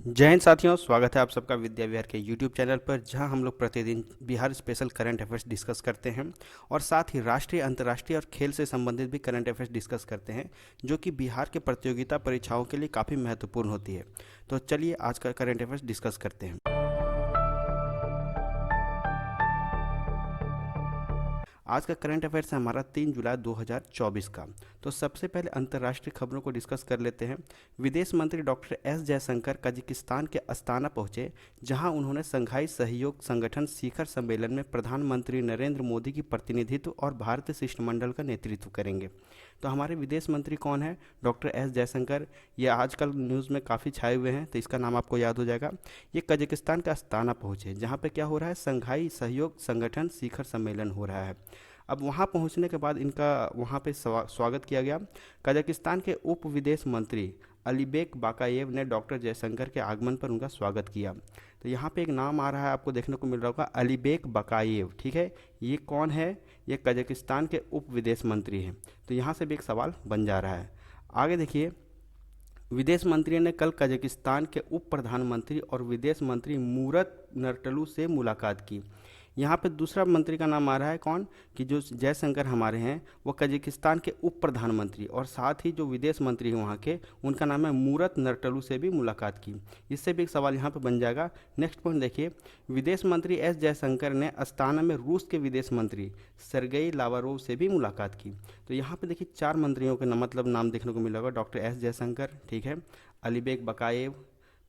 जय हिंद साथियों, स्वागत है आप सबका विद्या विहार के यूट्यूब चैनल पर, जहां हम लोग प्रतिदिन Bihar special current affairs discuss करते हैं और साथ ही राष्ट्रीय, अंतर्राष्ट्रीय और खेल से संबंधित भी करंट अफेयर्स डिस्कस करते हैं, जो कि बिहार के प्रतियोगिता परीक्षाओं के लिए काफ़ी महत्वपूर्ण होती है। तो चलिए आज का करंट अफेयर्स डिस्कस करते हैं। आज का करंट अफेयर्स है हमारा 3 जुलाई 2024 का। तो सबसे पहले अंतर्राष्ट्रीय खबरों को डिस्कस कर लेते हैं। विदेश मंत्री डॉक्टर एस जयशंकर कजाकिस्तान के अस्ताना पहुंचे, जहां उन्होंने संघाई सहयोग संगठन शिखर सम्मेलन में प्रधानमंत्री नरेंद्र मोदी की प्रतिनिधित्व और भारतीय शिष्टमंडल का नेतृत्व करेंगे। तो हमारे विदेश मंत्री कौन है? Doctor S Jaishankar. ये आजकल न्यूज़ में काफ़ी छाए हुए हैं, तो इसका नाम आपको याद हो जाएगा। ये कजाकिस्तान का अस्ताना पहुंचे, जहां पे क्या हो रहा है, संघाई सहयोग संगठन शिखर सम्मेलन हो रहा है। अब वहाँ पहुँचने के बाद इनका वहाँ पे स्वागत किया गया। कजाकिस्तान के उप विदेश मंत्री अलीबेक बाकायेव ने डॉक्टर जयशंकर के आगमन पर उनका स्वागत किया। तो यहाँ पे एक नाम आ रहा है, आपको देखने को मिल रहा होगा, अलीबेक बाकायेव। ठीक है, ये कौन है? ये कजाकिस्तान के उप विदेश मंत्री हैं। तो यहाँ से भी एक सवाल बन जा रहा है। आगे देखिए, विदेश मंत्री ने कल कजाकिस्तान के उप प्रधानमंत्री और विदेश मंत्री मूरत नरटलू से मुलाकात की। यहाँ पे दूसरा मंत्री का नाम आ रहा है, कौन? कि जो जयशंकर हमारे हैं, वो कजाकिस्तान के उप प्रधानमंत्री और साथ ही जो विदेश मंत्री हैं वहाँ के, उनका नाम है मूरत नरटलू से भी मुलाकात की। इससे भी एक सवाल यहाँ पे बन जाएगा। नेक्स्ट पॉइंट देखिए, विदेश मंत्री एस जयशंकर ने अस्ताना में रूस के विदेश मंत्री सरगेई लावारोव से भी मुलाकात की। तो यहाँ पे देखिए 4 मंत्रियों के नाम देखने को मिलेगा। डॉक्टर एस जयशंकर, ठीक है, अलीबेक बकाएव,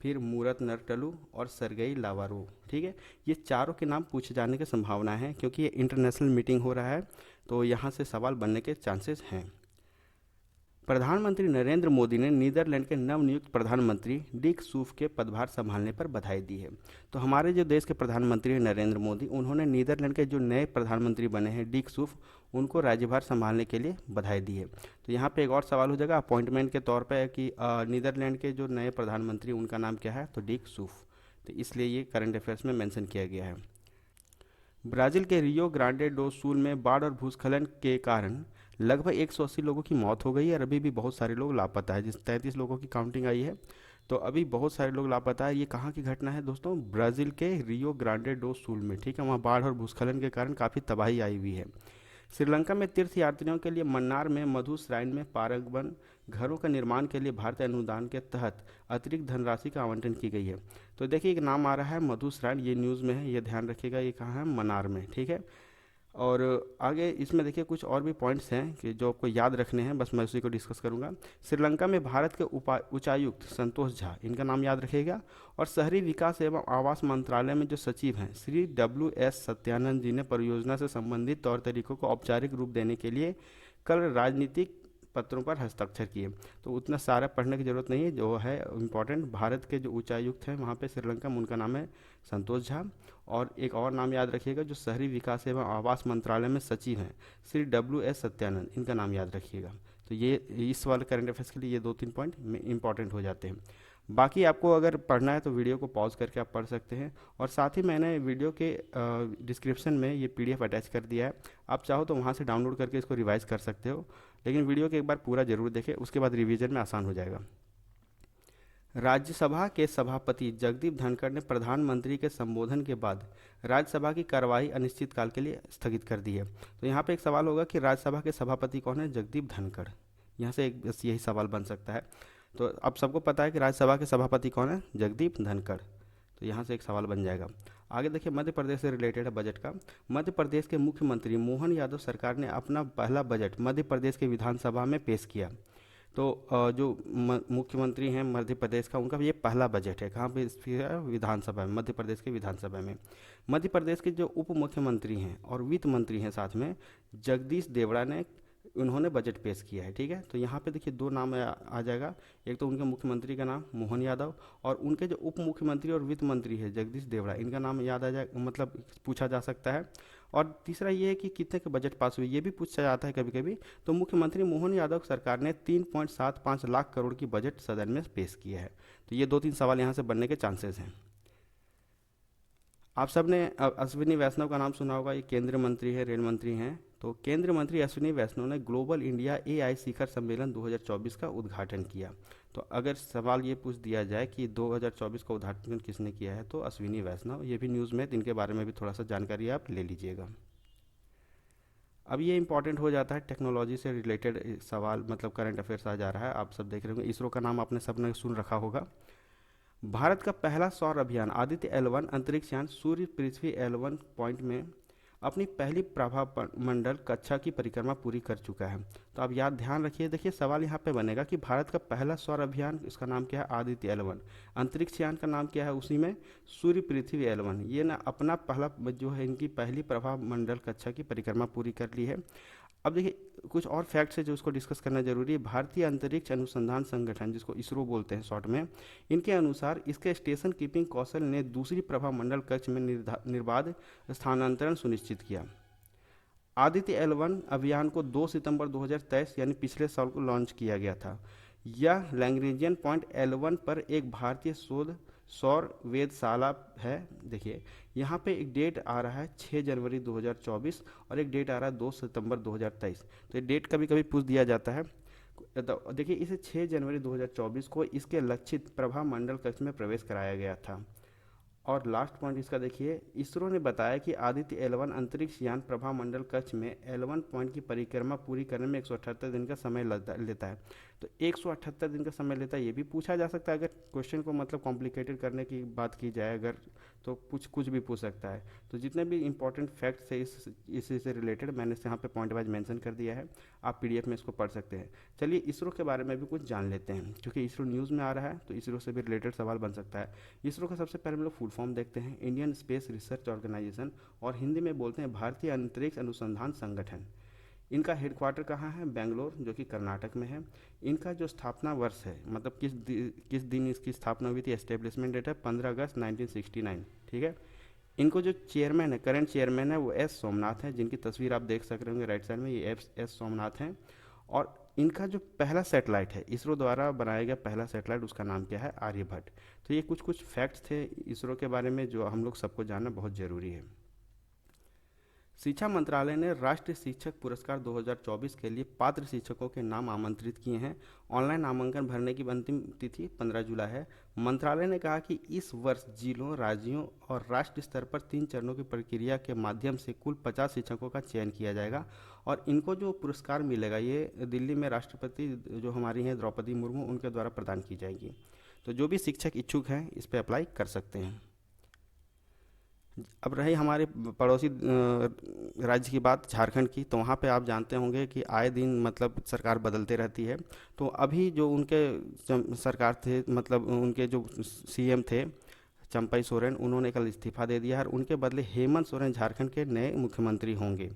फिर मूरत नरटलू और सरगेई लावारोव। ठीक है, ये चारों के नाम पूछे जाने की संभावना है, क्योंकि ये इंटरनेशनल मीटिंग हो रहा है, तो यहाँ से सवाल बनने के चांसेस हैं। प्रधानमंत्री नरेंद्र मोदी ने नीदरलैंड के नवनियुक्त प्रधानमंत्री डिक सूफ के पदभार संभालने पर बधाई दी है। तो हमारे जो देश के प्रधानमंत्री हैं नरेंद्र मोदी, उन्होंने नीदरलैंड के जो नए प्रधानमंत्री बने हैं डिक सूफ, उनको राज्यभार संभालने के लिए बधाई दी है। तो यहाँ पे एक और सवाल हो जाएगा अपॉइंटमेंट के तौर पर कि नीदरलैंड के जो नए प्रधानमंत्री उनका नाम क्या है? तो डिक सूफ। तो इसलिए ये करंट अफेयर्स में मेंशन किया गया है। ब्राज़ील के रियो ग्रांडे डो सुल में बाढ़ और भूस्खलन के कारण लगभग 180 लोगों की मौत हो गई है और अभी भी बहुत सारे लोग लापता है। जिस 33 लोगों की काउंटिंग आई है, तो अभी बहुत सारे लोग लापता है। ये कहाँ की घटना है दोस्तों? ब्राज़ील के रियो ग्रांडे डो सुल में। ठीक है, वहाँ बाढ़ और भूस्खलन के कारण काफ़ी तबाही आई हुई है। श्रीलंका में तीर्थ यात्रियों के लिए मन्नार में मधु श्राइन में पारगवन घरों का निर्माण के लिए भारतीय अनुदान के तहत अतिरिक्त धनराशि का आवंटन की गई है। तो देखिए एक नाम आ रहा है मधु श्राइन, ये न्यूज़ में है, ये ध्यान रखिएगा। ये कहाँ है? मन्नार में। ठीक है, और आगे इसमें देखिए कुछ और भी पॉइंट्स हैं कि जो आपको याद रखने हैं, बस मैं उसी को डिस्कस करूंगा। श्रीलंका में भारत के उच्चायुक्त संतोष झा, इनका नाम याद रखिएगा। और शहरी विकास एवं आवास मंत्रालय में जो सचिव हैं श्री WS सत्यानंद जी ने परियोजना से संबंधित तौर तरीकों को औपचारिक रूप देने के लिए कल राजनीतिक पत्रों पर हस्ताक्षर किए। तो उतना सारा पढ़ने की जरूरत नहीं है, जो है इम्पोर्टेंट भारत के जो उच्चायुक्त हैं वहाँ पे श्रीलंका में, उनका नाम है संतोष झा। और एक और नाम याद रखिएगा, जो शहरी विकास एवं आवास मंत्रालय में सचिव हैं श्री WS सत्यानंद, इनका नाम याद रखिएगा। तो ये इस वाले करंट अफेयर्स के लिए ये 2-3 पॉइंट इंपॉर्टेंट हो जाते हैं। बाकी आपको अगर पढ़ना है तो वीडियो को पॉज करके आप पढ़ सकते हैं, और साथ ही मैंने वीडियो के डिस्क्रिप्शन में ये PDF अटैच कर दिया है। आप चाहो तो वहाँ से डाउनलोड करके इसको रिवाइज कर सकते हो, लेकिन वीडियो के एक बार पूरा जरूर देखें, उसके बाद रिवीजन में आसान हो जाएगा। राज्यसभा के सभापति जगदीप धनखड़ ने प्रधानमंत्री के संबोधन के बाद राज्यसभा की कार्यवाही अनिश्चितकाल के लिए स्थगित कर दी है। तो यहाँ पे एक सवाल होगा कि राज्यसभा के सभापति कौन है? जगदीप धनखड़। यहाँ से एक बस यही सवाल बन सकता है। तो अब सबको पता है कि राज्यसभा के सभापति कौन है? जगदीप धनखड़। तो यहाँ से एक सवाल बन जाएगा। आगे देखिए, मध्य प्रदेश से रिलेटेड है बजट का। मध्य प्रदेश के मुख्यमंत्री मोहन यादव सरकार ने अपना पहला बजट मध्य प्रदेश के विधानसभा में पेश किया। तो जो मुख्यमंत्री हैं मध्य प्रदेश का, उनका ये पहला बजट है। कहाँ पे? विधानसभा में, मध्य प्रदेश के विधानसभा में। मध्य प्रदेश के जो उप मुख्यमंत्री हैं और वित्त मंत्री हैं साथ में, जगदीश देवड़ा ने, उन्होंने बजट पेश किया है। ठीक है, तो यहाँ पे देखिए 2 नाम आ जाएगा। एक तो उनके मुख्यमंत्री का नाम मोहन यादव, और उनके जो उप मुख्यमंत्री और वित्त मंत्री है जगदीश देवड़ा, इनका नाम याद आ जाए, मतलब पूछा जा सकता है। और तीसरा ये है कि कितने के बजट पास हुई, ये भी पूछा जाता है कभी कभी। तो मुख्यमंत्री मोहन यादव सरकार ने 3.75 लाख करोड़ की बजट सदन में पेश किया है। तो ये 2-3 सवाल यहाँ से बनने के चांसेस हैं। आप सब ने अश्विनी वैष्णव का नाम सुना होगा, ये केंद्रीय मंत्री है, रेल मंत्री हैं। तो केंद्रीय मंत्री अश्विनी वैष्णव ने ग्लोबल इंडिया एआई शिखर सम्मेलन 2024 का उद्घाटन किया। तो अगर सवाल ये पूछ दिया जाए कि 2024 का उद्घाटन किसने किया है, तो अश्विनी वैष्णव। ये भी न्यूज़ में, इनके बारे में भी थोड़ा सा जानकारी आप ले लीजिएगा। अब ये इंपॉर्टेंट हो जाता है, टेक्नोलॉजी से रिलेटेड सवाल, मतलब करंट अफेयर्स आ जा रहा है। आप सब देख रहे होंगे, इसरो का नाम आपने सबने सुन रखा होगा। भारत का पहला सौर अभियान आदित्य L1 अंतरिक्ष यान सूर्य पृथ्वी L1 पॉइंट में अपनी पहली प्रभा मंडल कक्षा की परिक्रमा पूरी कर चुका है। तो आप याद ध्यान रखिए, देखिए सवाल यहाँ पे बनेगा कि भारत का पहला सौर अभियान, इसका नाम क्या है, आदित्य L1। अंतरिक्ष यान का नाम क्या है, उसी में सूर्य पृथ्वी L1। ये ना अपना पहला जो है, इनकी पहली प्रभा मंडल कक्षा की परिक्रमा पूरी कर ली है। अब देखिए कुछ और फैक्ट्स है जो उसको डिस्कस करना जरूरी है। भारतीय अंतरिक्ष अनुसंधान संगठन, जिसको इसरो बोलते हैं शॉर्ट में, इनके अनुसार इसके स्टेशन कीपिंग कौशल ने दूसरी प्रभा मंडल कक्ष में निर्बाध स्थानांतरण सुनिश्चित किया। आदित्य L1 अभियान को 2 सितंबर 2023 यानी पिछले साल को लॉन्च किया गया था। यह लैग्रेंजियन पॉइंट L1 पर एक भारतीय शोध सौर वेधशाला है। देखिए यहाँ पे एक डेट आ रहा है 6 जनवरी 2024 और एक डेट आ रहा है 2 सितंबर 2023। तो ये डेट कभी कभी पूछ दिया जाता है। तो देखिए इसे 6 जनवरी 2024 को इसके लक्षित प्रभा मंडल कक्ष में प्रवेश कराया गया था। और लास्ट पॉइंट इसका देखिए, इसरो ने बताया कि आदित्य L1 अंतरिक्ष यान प्रभा मंडल कक्ष में L1 पॉइंट की परिक्रमा पूरी करने में 178 दिन का समय लेता है। तो 178 दिन का समय लेता है, ये भी पूछा जा सकता है। अगर क्वेश्चन को मतलब कॉम्प्लिकेटेड करने की बात की जाए अगर, तो कुछ भी पूछ सकता है। तो जितने भी इंपॉर्टेंट फैक्ट्स है इसी से रिलेटेड मैंने यहाँ पे पॉइंट वाइज मेंशन कर दिया है, आप PDF में इसको पढ़ सकते हैं। चलिए इसरो के बारे में भी कुछ जान लेते हैं, क्योंकि इसरो न्यूज़ में आ रहा है तो इसरो से भी रिलेटेड सवाल बन सकता है। इसरो का सबसे पहले हम लोग फुल फॉर्म देखते हैं, इंडियन स्पेस रिसर्च ऑर्गेनाइजेशन, और हिंदी में बोलते हैं भारतीय अंतरिक्ष अनुसंधान संगठन। इनका हेडक्वार्टर कहाँ है, बेंगलोर, जो कि कर्नाटक में है। इनका जो स्थापना वर्ष है, मतलब किस दिन इसकी स्थापना हुई थी, एस्टेब्लिशमेंट डेट है 15 अगस्त 1969। ठीक है। इनको जो चेयरमैन है, करंट चेयरमैन है, वो S सोमनाथ है, जिनकी तस्वीर आप देख सक रहे होंगे राइट साइड में, ये S सोमनाथ हैं। और इनका जो पहला सैटेलाइट है, इसरो द्वारा बनाया गया पहला सैटेलाइट, उसका नाम क्या है, आर्यभट्ट। तो ये कुछ फैक्ट्स थे इसरो के बारे में जो हम लोग सबको जानना बहुत ज़रूरी है। शिक्षा मंत्रालय ने राष्ट्रीय शिक्षक पुरस्कार 2024 के लिए पात्र शिक्षकों के नाम आमंत्रित किए हैं। ऑनलाइन नामांकन भरने की अंतिम तिथि 15 जुलाई है। मंत्रालय ने कहा कि इस वर्ष जिलों, राज्यों और राष्ट्रीय स्तर पर 3 चरणों की प्रक्रिया के माध्यम से कुल 50 शिक्षकों का चयन किया जाएगा। और इनको जो पुरस्कार मिलेगा, ये दिल्ली में राष्ट्रपति जो हमारी हैं द्रौपदी मुर्मू, उनके द्वारा प्रदान की जाएगी। तो जो भी शिक्षक इच्छुक हैं इस पर अप्लाई कर सकते हैं। अब रही हमारे पड़ोसी राज्य की बात, झारखंड की, तो वहाँ पे आप जानते होंगे कि आए दिन मतलब सरकार बदलते रहती है। तो अभी जो उनके सरकार थे, मतलब उनके जो CM थे चंपई सोरेन, उन्होंने कल इस्तीफा दे दिया है और उनके बदले हेमंत सोरेन झारखंड के नए मुख्यमंत्री होंगे।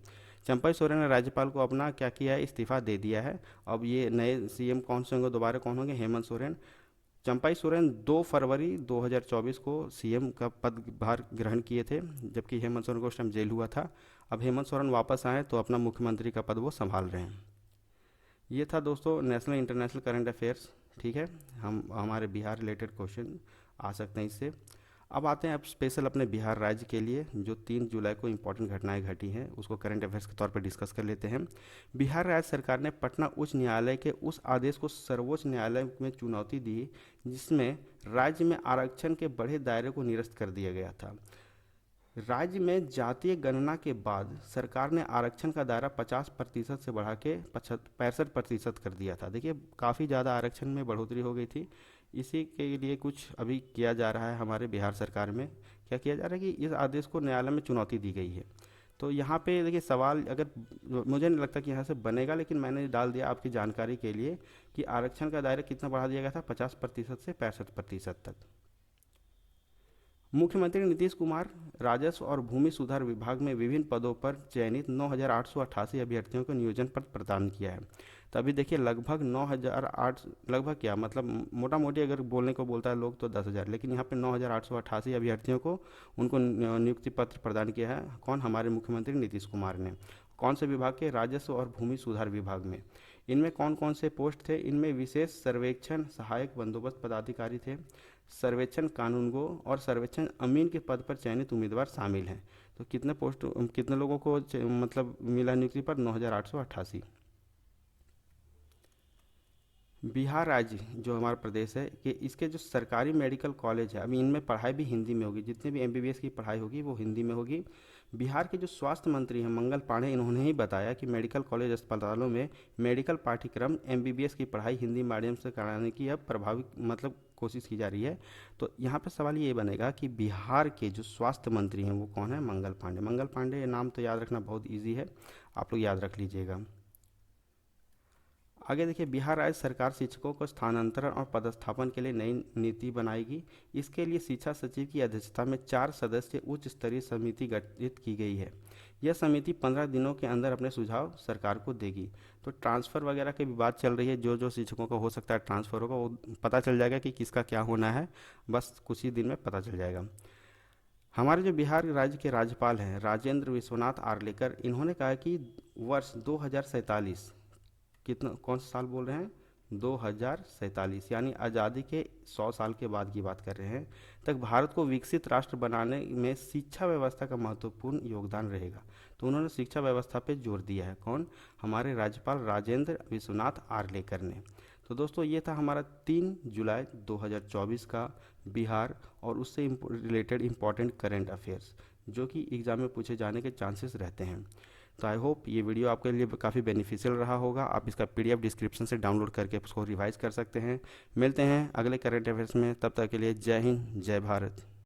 चंपई सोरेन ने राज्यपाल को अपना क्या किया है, इस्तीफा दे दिया है। अब ये नए CM कौन से होंगे, दोबारा कौन होंगे, हेमंत सोरेन। चंपई सोरेन 2 फरवरी 2024 को CM का पदभार ग्रहण किए थे, जबकि हेमंत सोरेन को उस टाइम जेल हुआ था। अब हेमंत सोरेन वापस आए तो अपना मुख्यमंत्री का पद वो संभाल रहे हैं। ये था दोस्तों नेशनल इंटरनेशनल करंट अफेयर्स। ठीक है, हम हमारे बिहार रिलेटेड क्वेश्चन आ सकते हैं इससे। अब आते हैं अब स्पेशल अपने बिहार राज्य के लिए, जो 3 जुलाई को इंपॉर्टेंट घटनाएं घटी हैं उसको करंट अफेयर्स के तौर पर डिस्कस कर लेते हैं। बिहार राज्य सरकार ने पटना उच्च न्यायालय के उस आदेश को सर्वोच्च न्यायालय में चुनौती दी जिसमें राज्य में आरक्षण के बढ़े दायरे को निरस्त कर दिया गया था। राज्य में जातीय गणना के बाद सरकार ने आरक्षण का दायरा 50% से बढ़ा के 65% कर दिया था। देखिए काफ़ी ज़्यादा आरक्षण में बढ़ोतरी हो गई थी। इसी के लिए कुछ अभी किया जा रहा है हमारे बिहार सरकार में। क्या किया जा रहा है कि इस आदेश को न्यायालय में चुनौती दी गई है। तो यहाँ पे देखिए सवाल, अगर मुझे नहीं लगता कि यहाँ से बनेगा, लेकिन मैंने डाल दिया आपकी जानकारी के लिए कि आरक्षण का दायरा कितना बढ़ा दिया गया था, 50% से 65% तक। मुख्यमंत्री नीतीश कुमार राजस्व और भूमि सुधार विभाग में विभिन्न पदों पर चयनित 9,888 अभ्यर्थियों को नियोजन पत्र प्रदान किया है। तो अभी देखिए लगभग 9,008, लगभग क्या मतलब मोटा मोटी अगर बोलने को बोलता है लोग तो 10,000, लेकिन यहाँ पे 9,888 अभ्यर्थियों को उनको नियुक्ति पत्र प्रदान किया है। कौन, हमारे मुख्यमंत्री नीतीश कुमार ने। कौन से विभाग के, राजस्व और भूमि सुधार विभाग में। इनमें कौन कौन से पोस्ट थे, इनमें विशेष सर्वेक्षण सहायक बंदोबस्त पदाधिकारी थे, सर्वेक्षण कानूनगो और सर्वेक्षण अमीन के पद पर चयनित उम्मीदवार शामिल हैं। तो कितने पोस्ट, कितने लोगों को मतलब मिला नियुक्ति पर? 9,888। बिहार राज्य जो हमारा प्रदेश है कि इसके जो सरकारी मेडिकल कॉलेज है, अभी इनमें पढ़ाई भी हिंदी में होगी, जितने भी एमबीबीएस की पढ़ाई होगी वो हिंदी में होगी। बिहार के जो स्वास्थ्य मंत्री हैं मंगल पांडे, इन्होंने ही बताया कि मेडिकल कॉलेज अस्पतालों में मेडिकल पाठ्यक्रम एमबीबीएस की पढ़ाई हिंदी माध्यम से कराने की अब प्रभावी मतलब कोशिश की जा रही है। तो यहाँ पे सवाल ये बनेगा कि बिहार के जो स्वास्थ्य मंत्री हैं वो कौन है? मंगल पांडे। मंगल पांडे, ये नाम तो याद रखना बहुत ईजी है, आप लोग याद रख लीजिएगा। आगे देखिए, बिहार राज्य सरकार शिक्षकों को स्थानांतरण और पदस्थापन के लिए नई नीति बनाएगी। इसके लिए शिक्षा सचिव की अध्यक्षता में 4 सदस्यीय उच्च स्तरीय समिति गठित की गई है। यह समिति 15 दिनों के अंदर अपने सुझाव सरकार को देगी। तो ट्रांसफ़र वगैरह की भी बात चल रही है, जो जो शिक्षकों का हो सकता है ट्रांसफ़र होगा, वो पता चल जाएगा कि किसका क्या होना है, बस कुछ ही दिन में पता चल जाएगा। हमारे जो बिहार राज्य के राज्यपाल हैं राजेंद्र विश्वनाथ आर्लेकर, इन्होंने कहा कि वर्ष 2047, कितना, कौन सा साल बोल रहे हैं? 2047, यानी आज़ादी के 100 साल के बाद की बात कर रहे हैं, तक भारत को विकसित राष्ट्र बनाने में शिक्षा व्यवस्था का महत्वपूर्ण योगदान रहेगा। तो उन्होंने शिक्षा व्यवस्था पे जोर दिया है। कौन? हमारे राज्यपाल राजेंद्र विश्वनाथ आर्लेकर ने। तो दोस्तों, ये था हमारा 3 जुलाई 2024 का बिहार और उससे रिलेटेड इम्पॉर्टेंट करेंट अफेयर्स, जो कि एग्ज़ाम में पूछे जाने के चांसेस रहते हैं। तो आई होप ये वीडियो आपके लिए काफ़ी बेनिफिशियल रहा होगा। आप इसका पीडीएफ डिस्क्रिप्शन से डाउनलोड करके उसको रिवाइज कर सकते हैं। मिलते हैं अगले करंट अफेयर्स में, तब तक के लिए जय हिंद, जय भारत।